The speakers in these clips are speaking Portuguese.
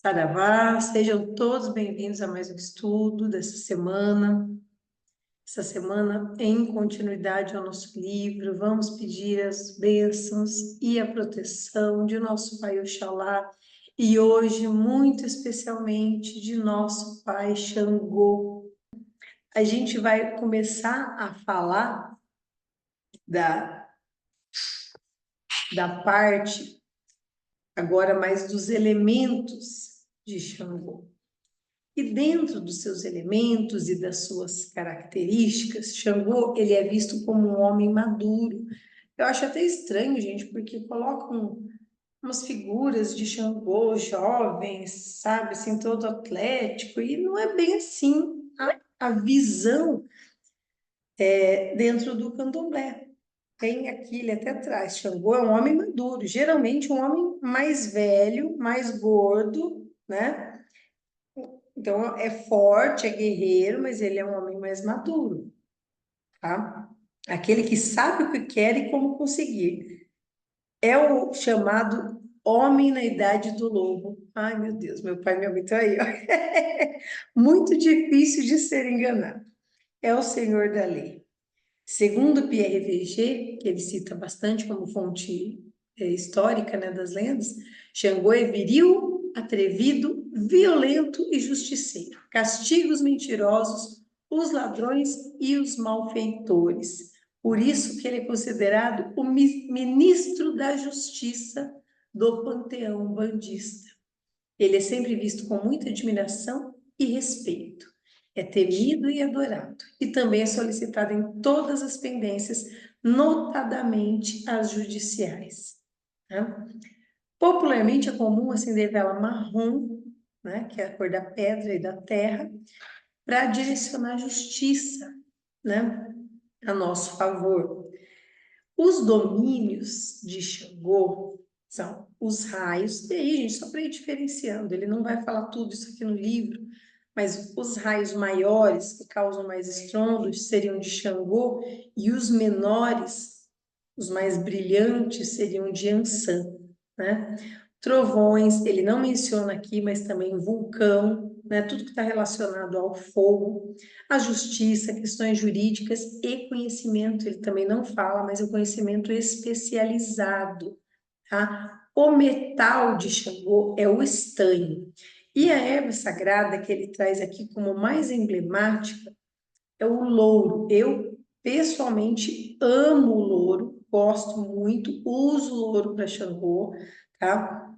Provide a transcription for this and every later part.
Saravá, sejam todos bem-vindos a mais um estudo dessa semana. Essa semana, em continuidade ao nosso livro, vamos pedir as bênçãos e a proteção de nosso Pai Oxalá e hoje, muito especialmente, de nosso Pai Xangô. A gente vai começar a falar da parte agora mais dos elementos de Xangô. E dentro dos seus elementos e das suas características, Xangô, ele é visto como um homem maduro. Eu acho até estranho, gente, porque colocam umas figuras de Xangô jovens, sabe, assim, todo atlético, e não é bem assim a visão dentro do candomblé. Tem aqui, ele até traz, Xangô é um homem maduro, geralmente um homem mais velho, mais gordo, né? Então, é forte, é guerreiro, mas ele é um homem mais maduro, tá? Aquele que sabe o que quer e como conseguir. É o chamado homem na idade do lobo. Ai, meu Deus, meu pai e minha mãe estão aí, ó. Muito difícil de ser enganado. É o senhor da lei. Segundo Pierre Verger, que ele cita bastante como fonte histórica, né, das lendas, Xangô é viril, atrevido, violento e justiceiro. Castiga os mentirosos, os ladrões e os malfeitores. Por isso que ele é considerado o ministro da justiça do panteão bandista. Ele é sempre visto com muita admiração e respeito. É temido e adorado. E também é solicitado em todas as pendências, notadamente as judiciais. Tá? Popularmente é comum acender vela marrom, né, que é a cor da pedra e da terra, para direcionar a justiça, né, a nosso favor. Os domínios de Xangô são os raios, e aí, gente, só para ir diferenciando, ele não vai falar tudo isso aqui no livro, mas os raios maiores, que causam mais estrondos, seriam de Xangô, e os menores, os mais brilhantes, seriam de Ansan, né? Trovões, ele não menciona aqui, mas também vulcão, né? Tudo que está relacionado ao fogo, a justiça, questões jurídicas e conhecimento, ele também não fala, mas é o conhecimento especializado, tá? O metal de Xangô é o estanho. E a erva sagrada que ele traz aqui como mais emblemática é o louro. Eu, pessoalmente, amo o louro, gosto muito, uso louro para Xangô, tá?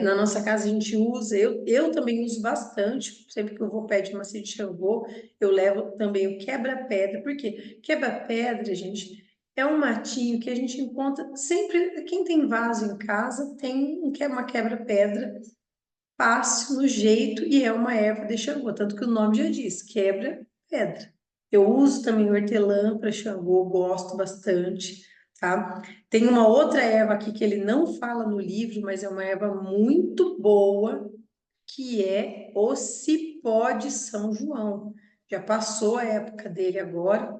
Na nossa casa a gente usa, eu também uso bastante, sempre que eu vou pedir uma de Xangô, eu levo também o quebra-pedra, porque quebra-pedra, gente, é um matinho que a gente encontra sempre, quem tem vaso em casa tem uma quebra-pedra fácil no jeito e é uma erva de Xangô, tanto que o nome já diz, quebra-pedra. Eu uso também hortelã para Xangô, gosto bastante, tá? Tem uma outra erva aqui que ele não fala no livro, mas é uma erva muito boa, que é o cipó de São João. Já passou a época dele agora,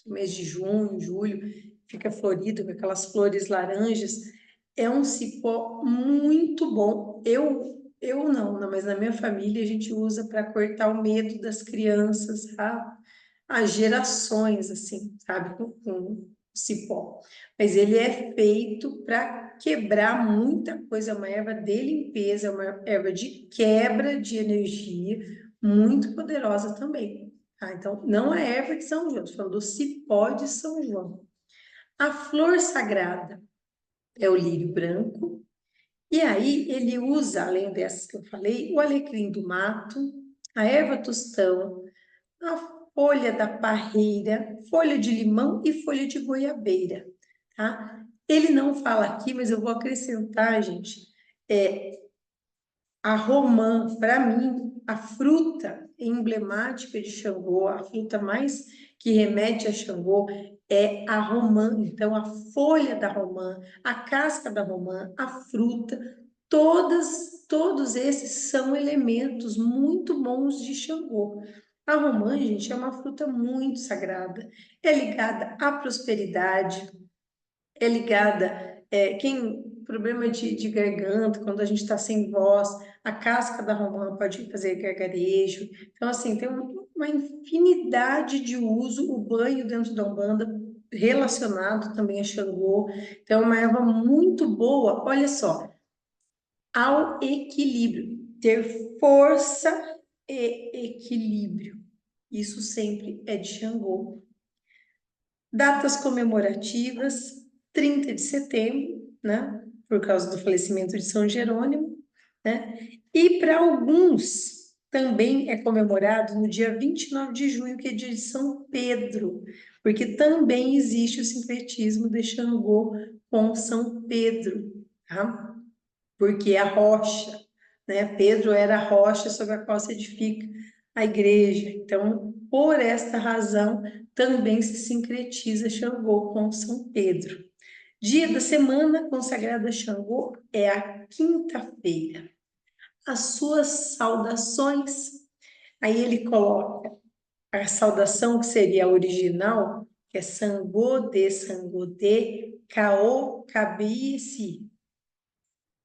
mês de junho, julho, fica florido com aquelas flores laranjas. É um cipó muito bom. Eu não, mas na minha família a gente usa para cortar o medo das crianças há gerações, assim, sabe, com cipó. Mas ele é feito para quebrar muita coisa, é uma erva de limpeza, é uma erva de quebra de energia, muito poderosa também. Tá? Então, não é erva de São João, estou falando do cipó de São João. A flor sagrada é o lírio branco, e aí ele usa, além dessas que eu falei, o alecrim do mato, a erva tostão, a folha da parreira, folha de limão e folha de goiabeira, tá? Ele não fala aqui, mas eu vou acrescentar, gente, a romã, para mim, a fruta emblemática de Xangô, a fruta mais que remete a Xangô é a romã. Então, a folha da romã, a casca da romã, a fruta, todos esses são elementos muito bons de Xangô. A romã, gente, é uma fruta muito sagrada. É ligada à prosperidade, é ligada Problema de garganta, quando a gente está sem voz, a casca da romã pode fazer gargarejo. Então, assim, tem uma infinidade de uso, o banho dentro da Umbanda, relacionado também a Xangô. Então, é uma erva muito boa, olha só, ao equilíbrio, ter força e equilíbrio. Isso sempre é de Xangô. Datas comemorativas, 30 de setembro, né? Por causa do falecimento de São Jerônimo, né? E para alguns também é comemorado no dia 29 de junho, que é dia de São Pedro, porque também existe o sincretismo de Xangô com São Pedro, tá? Porque a rocha, né? Pedro era a rocha sobre a qual se edifica a igreja. Então, por esta razão, também se sincretiza Xangô com São Pedro. Dia da semana consagrada a Xangô é a quinta-feira. As suas saudações, aí ele coloca a saudação que seria a original, que é Sangô de, Caô, Cabici.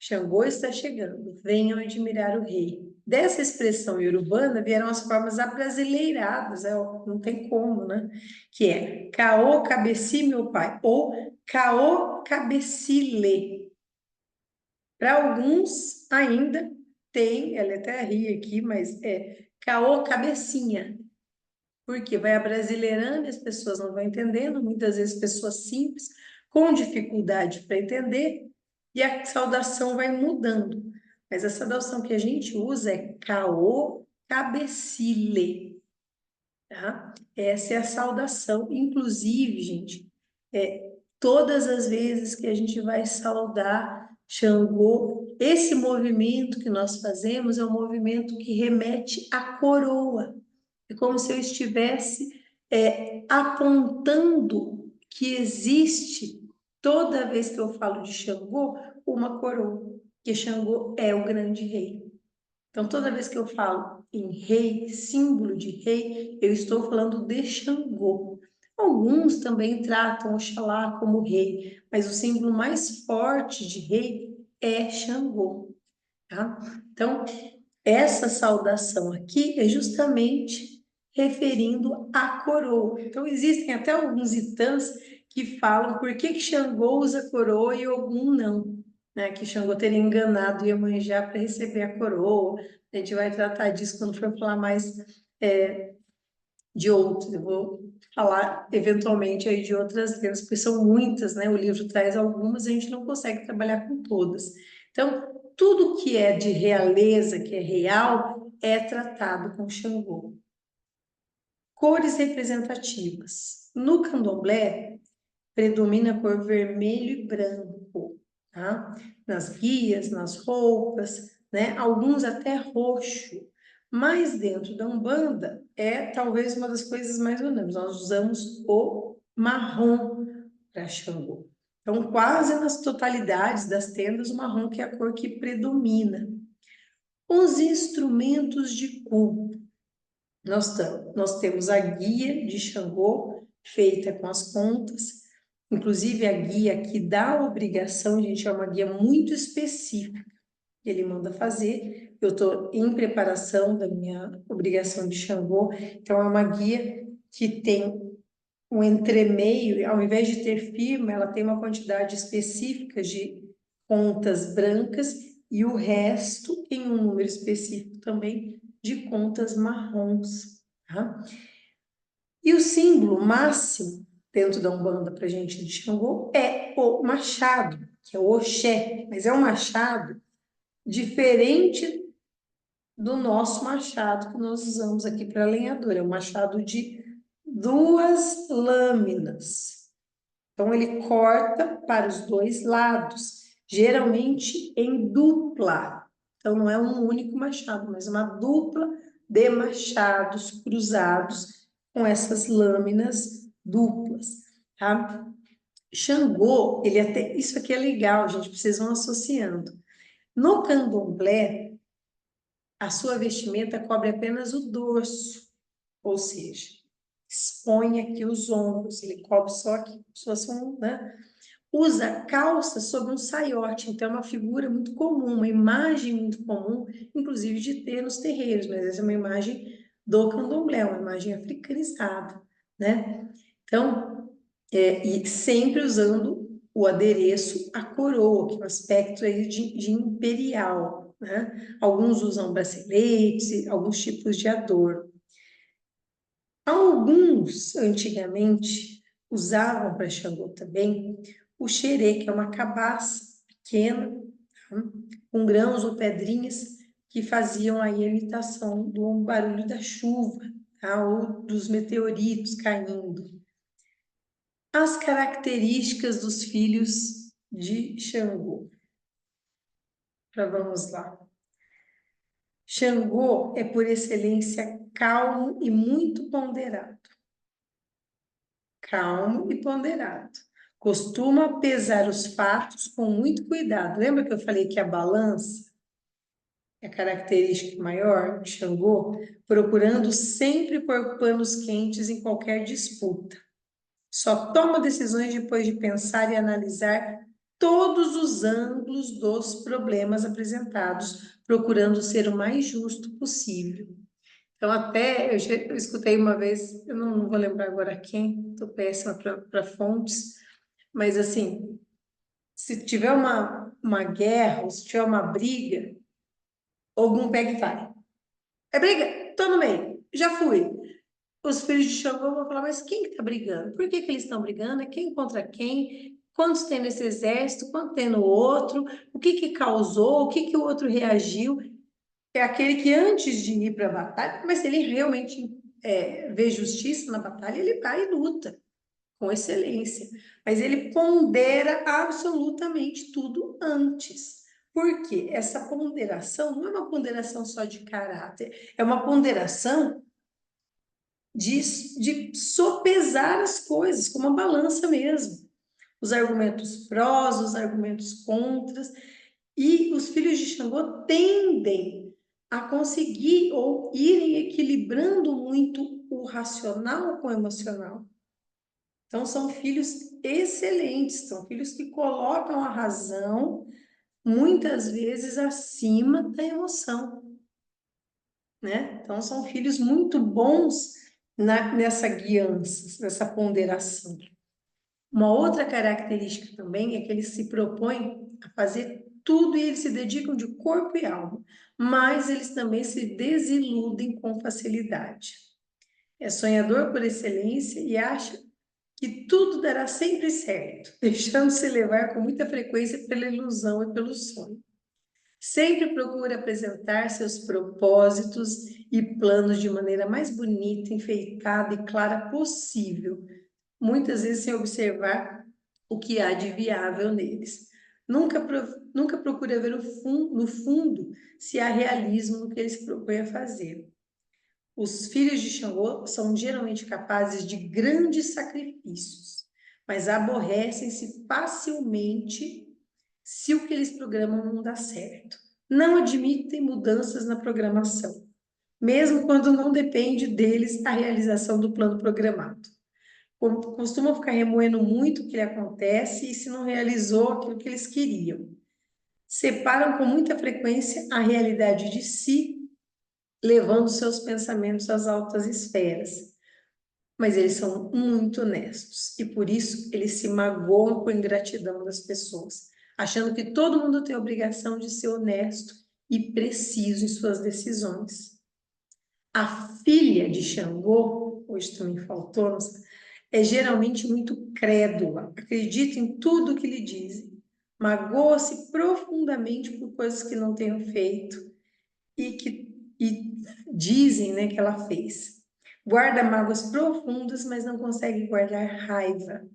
Xangô está chegando, venham admirar o rei. Dessa expressão iorubana vieram as formas abrasileiradas, não tem como, né? Que é Caô cabeci meu pai, ou Caô cabecile. Para alguns ainda tem, ela até ri aqui, mas é Caô cabecinha, porque vai abrasileirando e as pessoas não vão entendendo, muitas vezes pessoas simples, com dificuldade para entender, e a saudação vai mudando. Mas a saudação que a gente usa é caô cabecile, tá? Essa é a saudação. Inclusive, gente, todas as vezes que a gente vai saudar Xangô, esse movimento que nós fazemos é um movimento que remete à coroa. É como se eu estivesse apontando que existe, toda vez que eu falo de Xangô, uma coroa, que Xangô é o grande rei. Então, toda vez que eu falo em rei, símbolo de rei, eu estou falando de Xangô. Alguns também tratam Oxalá como rei, mas o símbolo mais forte de rei é Xangô, tá? Então, essa saudação aqui é justamente referindo à coroa. Então, existem até alguns itãs que falam por que Xangô usa coroa e Ogum não, né? Que Xangô teria enganado Iemanjá para receber a coroa. A gente vai tratar disso quando for falar mais de outros. Eu vou falar eventualmente aí de outras lendas, porque são muitas, né? O livro traz algumas, a gente não consegue trabalhar com todas. Então, tudo que é de realeza, que é real, é tratado com Xangô. Cores representativas. No candomblé, predomina a cor vermelho e branco, tá? Nas guias, nas roupas, né? Alguns até roxo. Mas dentro da Umbanda é talvez uma das coisas mais unânimes. Nós usamos o marrom para Xangô. Então, quase nas totalidades das tendas, o marrom que é a cor que predomina. Os instrumentos de culto. Nós temos a guia de Xangô, feita com as contas, inclusive a guia que dá a obrigação, gente, é uma guia muito específica que ele manda fazer. Eu estou em preparação da minha obrigação de Xangô, então é uma guia que tem um entremeio, ao invés de ter firma, ela tem uma quantidade específica de contas brancas e o resto em um número específico também de contas marrons, tá? E o símbolo máximo dentro da Umbanda para a gente de Xangô é o machado, que é o Oxé, mas é um machado diferente do nosso machado que nós usamos aqui para lenhador, é um machado de duas lâminas. Então, ele corta para os dois lados, geralmente em dupla. Então, não é um único machado, mas uma dupla de machados cruzados com essas lâminas duplas, tá? Xangô, ele até... Isso aqui é legal, gente, vocês vão associando. No candomblé, a sua vestimenta cobre apenas o dorso, ou seja, expõe aqui os ombros, ele cobre só aqui, como se fosse um, né? usa calça sobre um saiote, então é uma figura muito comum, uma imagem muito comum, inclusive de ter nos terreiros, mas essa é uma imagem do candomblé, uma imagem africanizada, né? Então, e sempre usando o adereço, a coroa, que é um aspecto aí de imperial, né? Alguns usam braceletes, alguns tipos de adorno. Alguns, antigamente, usavam para Xangô também o xerê, que é uma cabaça pequena, tá? Com grãos ou pedrinhas que faziam aí a imitação do barulho da chuva, tá? Ou dos meteoritos caindo. As características dos filhos de Xangô. Então, vamos lá. Xangô é, por excelência, calmo e muito ponderado. Calmo e ponderado. Costuma pesar os fatos com muito cuidado. Lembra que eu falei que a balança é a característica maior de Xangô? Procurando sempre pôr panos quentes em qualquer disputa. Só toma decisões depois de pensar e analisar todos os ângulos dos problemas apresentados, procurando ser o mais justo possível. Então, até eu escutei uma vez, eu não vou lembrar agora quem, estou péssima para fontes, mas assim, se tiver uma guerra, ou se tiver uma briga, algum pega e vai. É briga? Tô no meio, já fui. Os filhos de Xangô vão falar, mas quem que tá brigando? Por que que eles estão brigando? É quem contra quem? Quantos tem nesse exército? Quanto tem no outro? O que que causou? O que que o outro reagiu? É aquele que antes de ir para a batalha, mas se ele realmente vê justiça na batalha, ele vai e luta com excelência. Mas ele pondera absolutamente tudo antes. Por quê? Essa ponderação não é uma ponderação só de caráter, é uma ponderação de sopesar as coisas, como uma balança mesmo. Os argumentos prós, os argumentos contras. E os filhos de Xangô tendem a conseguir ou irem equilibrando muito o racional com o emocional. Então, são filhos excelentes, são filhos que colocam a razão muitas vezes acima da emoção, né? Então, são filhos muito bons nessa guiança, nessa ponderação. Uma outra característica também é que eles se propõem a fazer tudo e eles se dedicam de corpo e alma, mas eles também se desiludem com facilidade. É sonhador por excelência e acha que tudo dará sempre certo, deixando-se levar com muita frequência pela ilusão e pelo sonho. Sempre procura apresentar seus propósitos e planos de maneira mais bonita, enfeitada e clara possível, muitas vezes sem observar o que há de viável neles. Nunca procura ver no fundo se há realismo no que eles propõem a fazer. Os filhos de Xangô são geralmente capazes de grandes sacrifícios, mas aborrecem-se facilmente se o que eles programam não dá certo. Não admitem mudanças na programação, mesmo quando não depende deles a realização do plano programado. Costumam ficar remoendo muito o que lhe acontece e se não realizou aquilo que eles queriam. Separam com muita frequência a realidade de si, levando seus pensamentos às altas esferas. Mas eles são muito honestos e por isso eles se magoam com a ingratidão das pessoas, achando que todo mundo tem a obrigação de ser honesto e preciso em suas decisões. A filha de Xangô, hoje também faltou, é geralmente muito crédula, acredita em tudo que lhe dizem, magoa-se profundamente por coisas que não tenham feito e dizem, né, que ela fez. Guarda mágoas profundas, mas não consegue guardar raiva.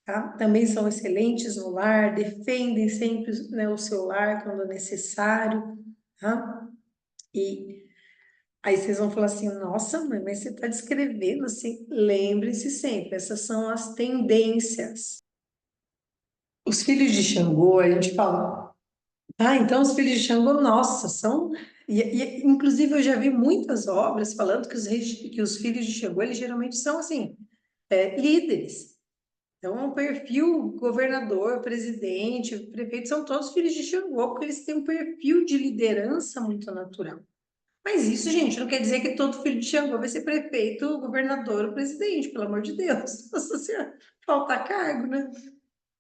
Tá? Também são excelentes no lar, defendem sempre, né, o seu lar quando necessário. Tá? E aí vocês vão falar assim, nossa, mãe, mas você está descrevendo assim. Lembre-se sempre, essas são as tendências. Os filhos de Xangô, a gente fala, então os filhos de Xangô, nossa, são... inclusive, eu já vi muitas obras falando que os filhos de Xangô, eles geralmente são, assim, líderes. Então, o perfil governador, presidente, prefeito, são todos filhos de Xangô, porque eles têm um perfil de liderança muito natural. Mas isso, gente, não quer dizer que todo filho de Xangô vai ser prefeito, governador ou presidente, pelo amor de Deus. Nossa Senhora, falta cargo, né?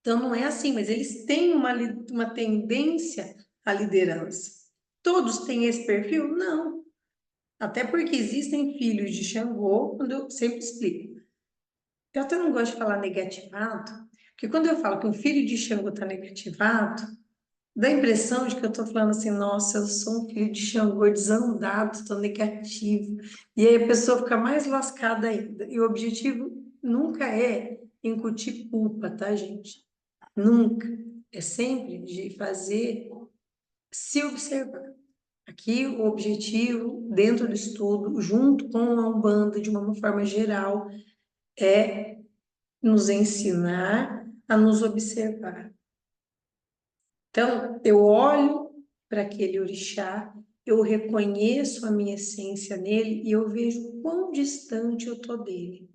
Então, não é assim, mas eles têm uma tendência à liderança. Todos têm esse perfil? Não. Até porque existem filhos de Xangô, quando eu sempre explico. Eu até não gosto de falar negativado, porque quando eu falo que um filho de Xangô está negativado, dá a impressão de que eu estou falando assim, nossa, eu sou um filho de Xangô desandado, estou negativo. E aí a pessoa fica mais lascada ainda. E o objetivo nunca é incutir culpa, tá, gente? Nunca. É sempre de fazer se observar. Aqui o objetivo, dentro do estudo, junto com a Umbanda, de uma forma geral, é nos ensinar a nos observar. Então, eu olho para aquele orixá, eu reconheço a minha essência nele e eu vejo quão distante eu estou dele.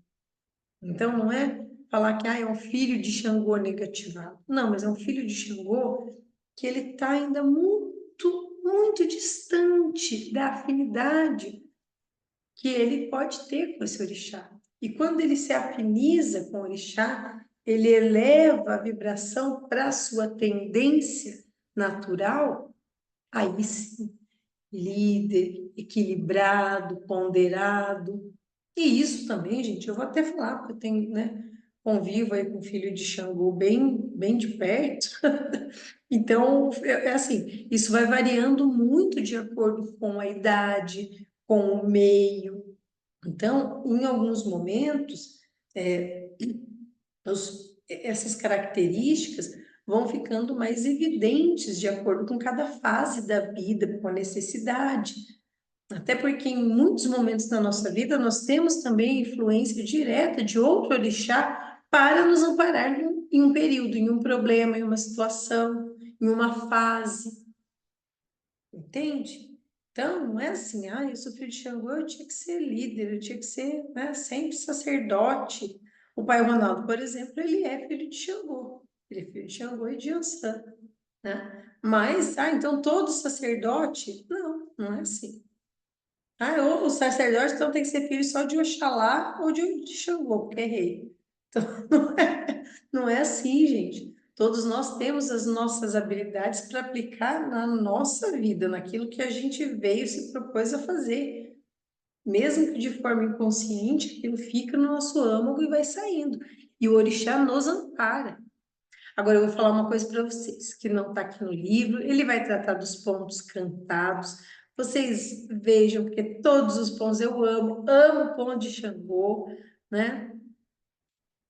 Então, não é falar que é um filho de Xangô negativado. Não, mas é um filho de Xangô que ele está ainda muito, muito distante da afinidade que ele pode ter com esse orixá. E quando ele se afiniza com o orixá, ele eleva a vibração para a sua tendência natural, aí sim, líder, equilibrado, ponderado. E isso também, gente, eu vou até falar, porque eu tenho, né, convivo aí com o filho de Xangô bem, bem de perto. Então, é assim, isso vai variando muito de acordo com a idade, com o meio. Então, em alguns momentos, essas características vão ficando mais evidentes de acordo com cada fase da vida, com a necessidade. Até porque em muitos momentos da nossa vida nós temos também influência direta de outro orixá para nos amparar em um período, em um problema, em uma situação, em uma fase. Entende? Então, não é assim, eu sou filho de Xangô, eu tinha que ser líder, eu tinha que ser, né, sempre sacerdote. O pai Ronaldo, por exemplo, ele é filho de Xangô. Ele é filho de Xangô e de Ançã, né? Mas, então todo sacerdote? Não, não é assim. O sacerdote, então, tem que ser filho só de Oxalá ou de Xangô, porque é rei. Então, não é assim, gente. Todos nós temos as nossas habilidades para aplicar na nossa vida, naquilo que a gente veio se propôs a fazer. Mesmo que de forma inconsciente, aquilo fica no nosso âmago e vai saindo. E o orixá nos ampara. Agora eu vou falar uma coisa para vocês, que não está aqui no livro, ele vai tratar dos pontos cantados. Vocês vejam, porque todos os pontos eu amo, amo o ponto de Xangô, né?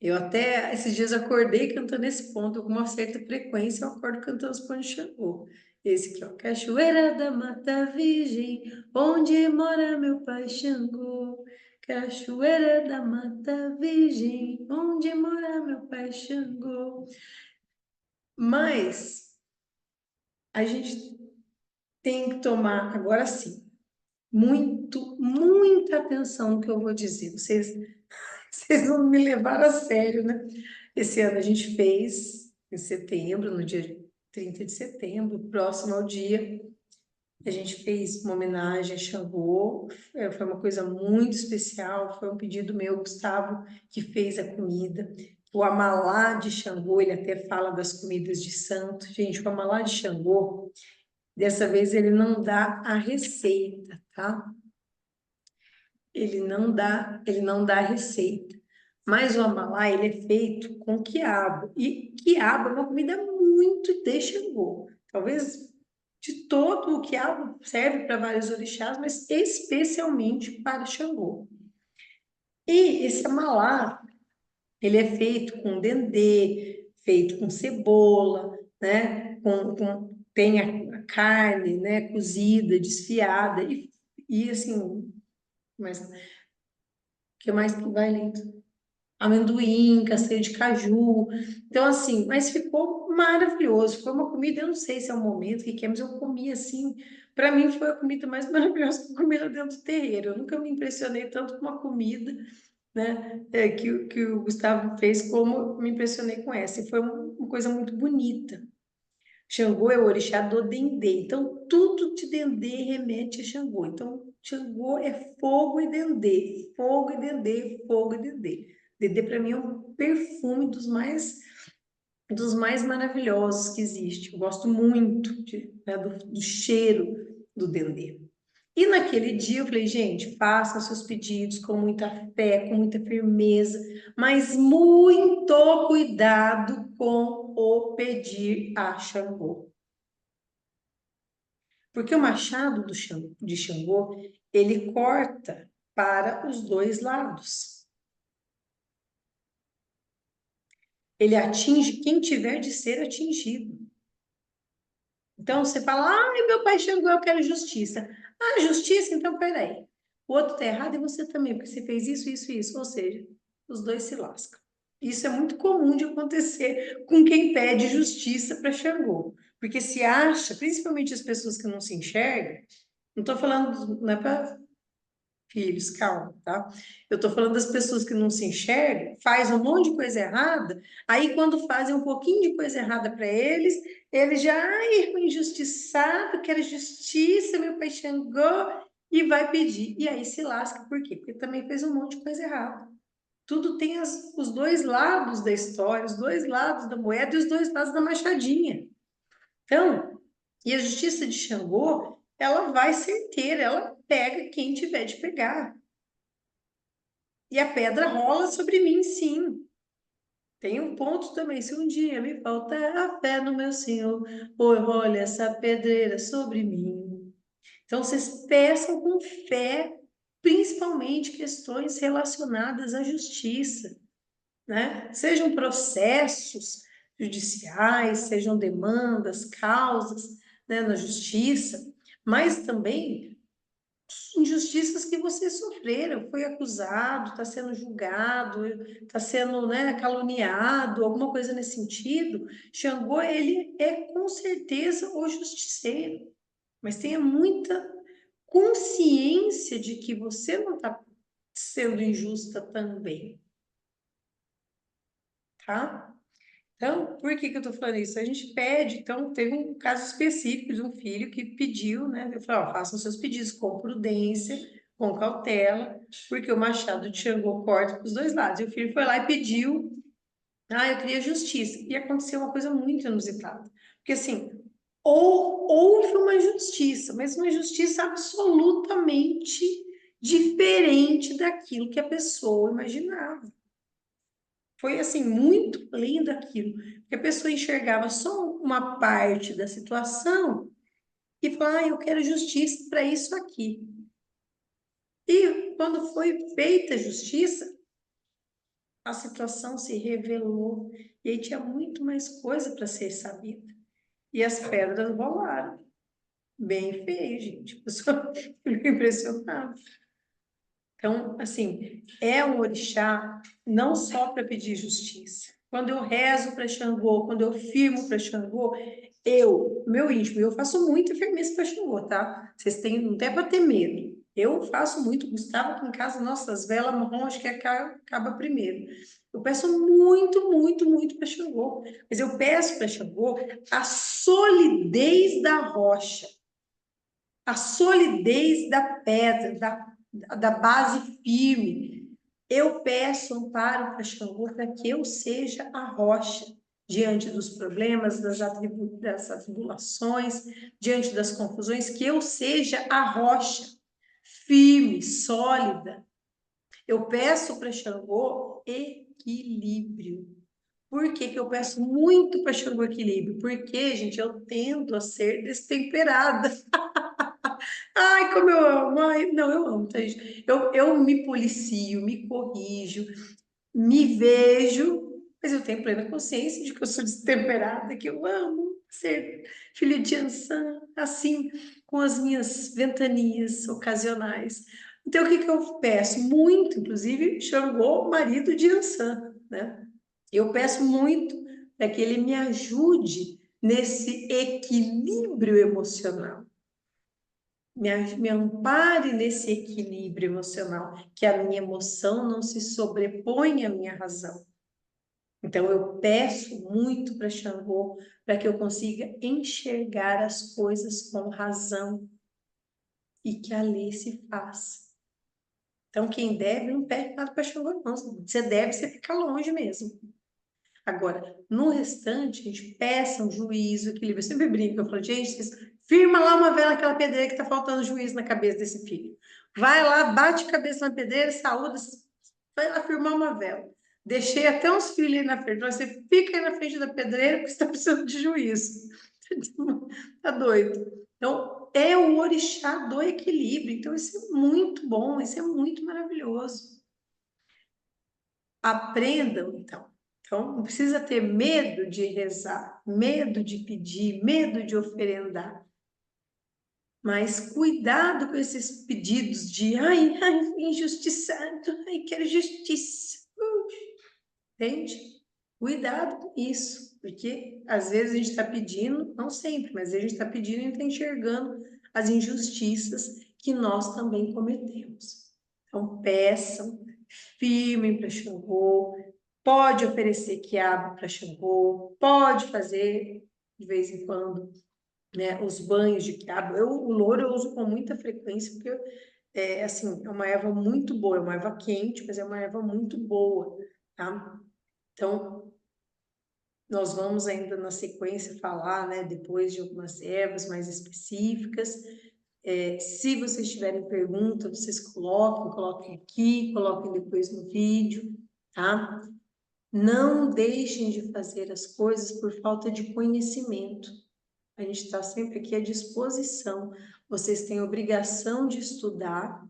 Eu até, esses dias acordei cantando esse ponto, com uma certa frequência eu acordo cantando os pontos de Xangô. Esse aqui, ó, Cachoeira da Mata Virgem, onde mora meu pai Xangô. Cachoeira da Mata Virgem, onde mora meu pai Xangô. Mas a gente tem que tomar, agora sim, muita atenção no que eu vou dizer. Vocês vão me levar a sério, né? Esse ano a gente fez, em setembro, no dia 30 de setembro, próximo ao dia, a gente fez uma homenagem a Xangô, foi uma coisa muito especial, foi um pedido meu, Gustavo, que fez a comida. O Amalá de Xangô, ele até fala das comidas de santo. Gente, o Amalá de Xangô, dessa vez ele não dá a receita, tá? Ele não dá a receita. Mas o amalá, ele é feito com quiabo. E quiabo é uma comida muito de Xangô. Talvez de todo o quiabo serve para vários orixás, mas especialmente para Xangô. E esse amalá, ele é feito com dendê, feito com cebola, né? Tem a carne, né? Cozida, desfiada e assim, mas o que mais que vai lento? Amendoim, castanha de caju. Então, assim, mas ficou maravilhoso. Foi uma comida, eu não sei se é o momento que é, mas eu comi assim. Para mim, foi a comida mais maravilhosa que eu comi lá dentro do terreiro. Eu nunca me impressionei tanto com uma comida né? Que o Gustavo fez, como eu me impressionei com essa. E foi uma coisa muito bonita. Xangô é o orixá do Dendê. Então, tudo de Dendê remete a Xangô. Então, Xangô é fogo e Dendê. Fogo e Dendê, fogo e Dendê. Dendê, para mim, é um perfume dos mais maravilhosos que existe. Eu gosto muito né, do cheiro do Dendê. E naquele dia eu falei, gente, façam seus pedidos com muita fé, com muita firmeza, mas muito cuidado com o pedir a Xangô. Porque o machado de Xangô, ele corta para os dois lados. Ele atinge quem tiver de ser atingido. Então você fala, ai, meu pai Xangô, eu quero justiça. Ah, justiça? Então peraí. O outro tá errado e você também, porque você fez isso, isso e isso. Ou seja, os dois se lascam. Isso é muito comum de acontecer com quem pede justiça para Xangô. Porque se acha, principalmente as pessoas que não se enxergam, não estou falando, não é para filhos, calma, tá? Eu tô falando das pessoas que não se enxergam, faz um monte de coisa errada, aí quando fazem um pouquinho de coisa errada para eles já, ai, injustiçado, quero justiça, meu pai Xangô, e vai pedir. E aí se lasca, por quê? Porque também fez um monte de coisa errada. Tudo tem os dois lados da história, os dois lados da moeda e os dois lados da machadinha. Então, e a justiça de Xangô, ela vai certeira, ela pega quem tiver de pegar. E a pedra rola sobre mim, sim. Tem um ponto também, se um dia me faltar a fé no meu Senhor, ou role essa pedreira sobre mim. Então, vocês peçam com fé, principalmente questões relacionadas à justiça, né? Sejam processos judiciais, sejam demandas, causas, né, na justiça, mas também injustiças que você sofreram, foi acusado, está sendo julgado, está sendo, né, caluniado, alguma coisa nesse sentido. Xangô, ele é com certeza o justiceiro, mas tenha muita consciência de que você não está sendo injusta também, tá? Então, por que que eu tô falando isso? A gente pede, então, teve um caso específico de um filho que pediu, né? Eu falei, ó, façam seus pedidos com prudência, com cautela, porque o machado de Xangô corta para os dois lados. E o filho foi lá e pediu, eu queria justiça. E aconteceu uma coisa muito inusitada. Porque, assim, houve uma justiça, mas uma justiça absolutamente diferente daquilo que a pessoa imaginava. Foi assim, muito além daquilo. Porque a pessoa enxergava só uma parte da situação e falava, eu quero justiça para isso aqui. E quando foi feita a justiça, a situação se revelou e aí tinha muito mais coisa para ser sabida. E as pedras rolaram. Bem feio, gente. A pessoa ficou impressionada. Então, assim, é um orixá não só para pedir justiça. Quando eu rezo para Xangô, quando eu firmo para Xangô, meu íntimo, eu faço muita firmeza para Xangô, tá? Vocês têm, não tem para ter medo. Eu faço muito. Gustavo aqui em casa, nossas velas marrom, acho que acaba primeiro. Eu peço muito, muito, muito para Xangô. Mas eu peço para Xangô a solidez da rocha, a solidez da pedra, da base firme. Eu peço amparo para Xangô para que eu seja a rocha diante dos problemas, das atribulações, diante das confusões, que eu seja a rocha firme, sólida. Eu peço para Xangô equilíbrio. Por que que eu peço muito para Xangô equilíbrio? Porque, gente, eu tendo a ser destemperada. Ai, como eu amo. Ai, não, eu amo, tá, gente? Eu me policio, me corrijo, me vejo, mas eu tenho plena consciência de que eu sou destemperada, que eu amo ser filha de Ansan, assim, com as minhas ventanias ocasionais. Então, o que que eu peço? Muito, inclusive, Xangô, marido de Ansan, né? Eu peço muito para que ele me ajude nesse equilíbrio emocional. me ampare nesse equilíbrio emocional, que a minha emoção não se sobreponha à minha razão. Então, eu peço muito para Xangô para que eu consiga enxergar as coisas com razão e que a lei se faça. Então, quem deve, não pede nada para Xangô, não. Você deve, você fica longe mesmo. Agora, no restante, a gente peça um juízo, equilíbrio. Eu sempre brinco, eu falo, gente, firma lá uma vela naquela pedreira que está faltando juízo na cabeça desse filho. Vai lá, bate a cabeça na pedreira, saúda, vai lá firmar uma vela. Deixei até uns filhos aí na frente. Você fica aí na frente da pedreira porque você está precisando de juízo. Tá doido. Então, é o orixá do equilíbrio. Então, isso é muito bom, isso é muito maravilhoso. Aprendam, então. Então, não precisa ter medo de rezar, medo de pedir, medo de oferendar. Mas cuidado com esses pedidos de ai, injustiçado, ai, quero justiça. Entende? Cuidado com isso, porque às vezes a gente está pedindo, não sempre, mas a gente está pedindo e está enxergando as injustiças que nós também cometemos. Então, peçam, firmem para Xangô, pode oferecer quiabo para Xangô, pode fazer de vez em quando, né, os banhos de quiabo. O louro eu uso com muita frequência, porque assim, é uma erva muito boa, é uma erva quente, mas é uma erva muito boa, tá? Então, nós vamos ainda na sequência falar, né, depois de algumas ervas mais específicas. Se vocês tiverem pergunta, vocês coloquem aqui, coloquem depois no vídeo, tá? Não deixem de fazer as coisas por falta de conhecimento. A gente está sempre aqui à disposição. Vocês têm obrigação de estudar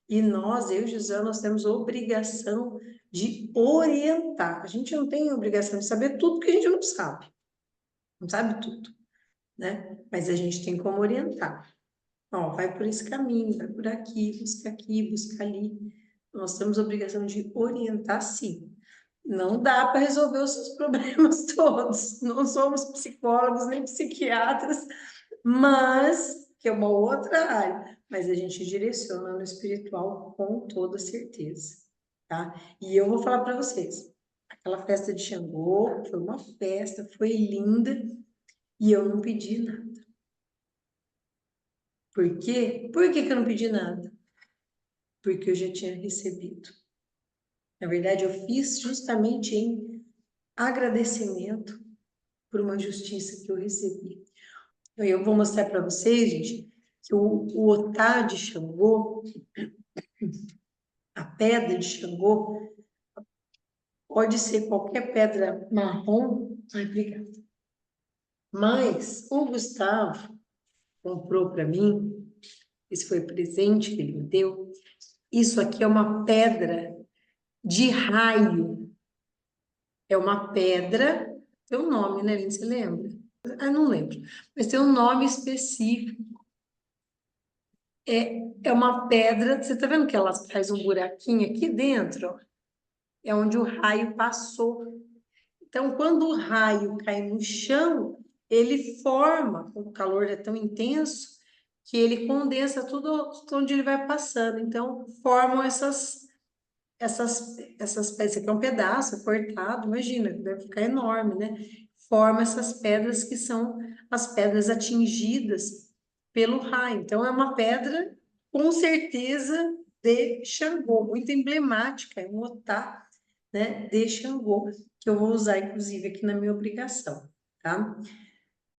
e nós, eu e Gisele, nós temos obrigação de orientar. A gente não tem obrigação de saber tudo que a gente não sabe tudo, né? Mas a gente tem como orientar. Ó, vai por esse caminho, vai por aqui, busca ali. Nós temos a obrigação de orientar, sim. Não dá para resolver os seus problemas todos. Não somos psicólogos nem psiquiatras, mas que é uma outra área. Mas a gente direciona no espiritual com toda certeza, tá? E eu vou falar para vocês, aquela festa de Xangô foi uma festa, foi linda e eu não pedi nada. Por quê? Por que que eu não pedi nada? Porque eu já tinha recebido. Na verdade, eu fiz justamente em agradecimento por uma justiça que eu recebi. Eu vou mostrar para vocês, gente, que o otá de Xangô, a pedra de Xangô, pode ser qualquer pedra marrom. Ai, obrigada. Mas o Gustavo comprou para mim, esse foi presente que ele me deu. Isso aqui é uma pedra de raio. É uma pedra, tem um nome, né, Lin? Você lembra? Ah, não lembro. Mas tem um nome específico. É uma pedra, você tá vendo que ela faz um buraquinho aqui dentro? Ó? É onde o raio passou. Então, quando o raio cai no chão, ele forma, o calor é tão intenso que ele condensa tudo onde ele vai passando. Então, formam essas pedras. Esse aqui é um pedaço cortado, imagina, deve ficar enorme, né? Forma essas pedras que são as pedras atingidas pelo raio. Então, é uma pedra, com certeza, de Xangô, muito emblemática, é um otá, né, de Xangô, que eu vou usar, inclusive, aqui na minha obrigação, tá?